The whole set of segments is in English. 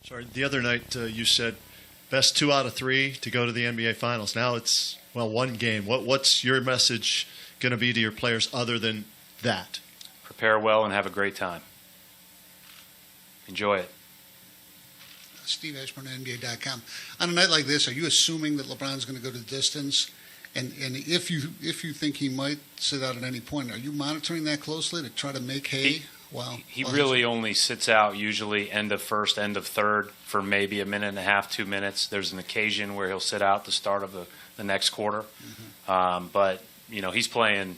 Sorry, the other night you said best 2 out of 3 to go to the NBA Finals. Now it's, well, one game. What's your message going to be to your players other than that? Prepare well and have a great time. Enjoy it. Steve Ashburn, NBA.com. On a night like this, are you assuming that LeBron's going to go to the distance? And if you think he might sit out at any point, are you monitoring that closely to try to make hay? He really only sits out usually end of first, end of third for maybe a minute and a half, 2 minutes. There's an occasion where he'll sit out the start of the next quarter. But, you know, he's playing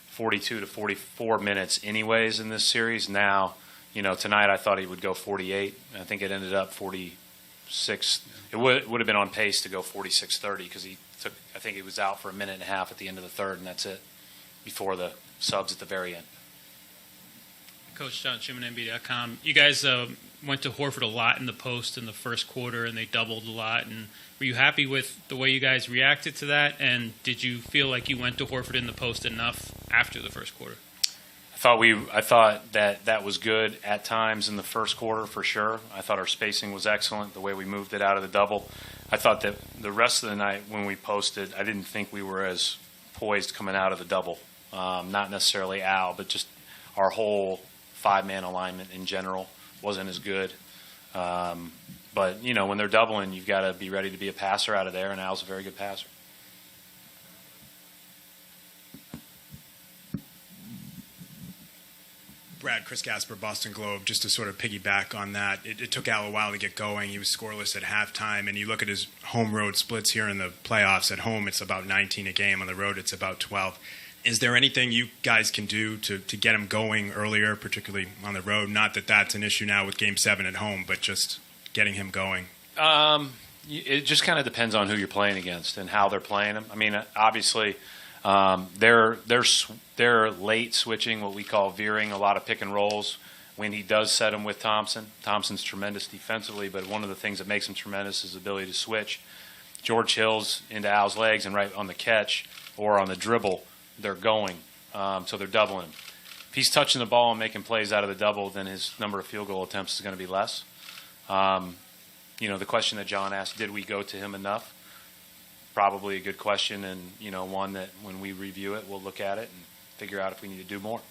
42 to 44 minutes anyways in this series. Now, you know, tonight I thought he would go 48. I think it ended up 46. It would have been on pace to go 46-30 because I think he was out for a minute and a half at the end of the third, and that's it before the subs at the very end. Coach John Schumann, NBA.com. You guys went to Horford a lot in the post in the first quarter, and they doubled a lot. And were you happy with the way you guys reacted to that? And did you feel like you went to Horford in the post enough after the first quarter? I thought that was good at times in the first quarter for sure. I thought our spacing was excellent, the way we moved it out of the double. I thought that the rest of the night when we posted, I didn't think we were as poised coming out of the double. Not necessarily Al, but just our whole five-man alignment in general wasn't as good. But, you know, when they're doubling, you've got to be ready to be a passer out of there, and Al's a very good passer. Brad, Chris Gasper, Boston Globe, just to sort of piggyback on that, it took Al a while to get going. He was scoreless at halftime, and you look at his home-road splits here in the playoffs. At home, it's about 19 a game. On the road, it's about 12. Is there anything you guys can do to get him going earlier, particularly on the road? Not that that's an issue now with Game 7 at home, but just getting him going. It just kind of depends on who you're playing against and how they're playing him. I mean, obviously, they're late switching, what we call veering, a lot of pick and rolls when he does set him with Thompson. Thompson's tremendous defensively, but one of the things that makes him tremendous is his ability to switch. George Hill's into Al's legs, and right on the catch or on the dribble, they're going, so they're doubling him. If he's touching the ball and making plays out of the double, then his number of field goal attempts is going to be less. You know, the question that John asked, did we go to him enough? Probably a good question, and, you know, one that when we review it, we'll look at it and figure out if we need to do more.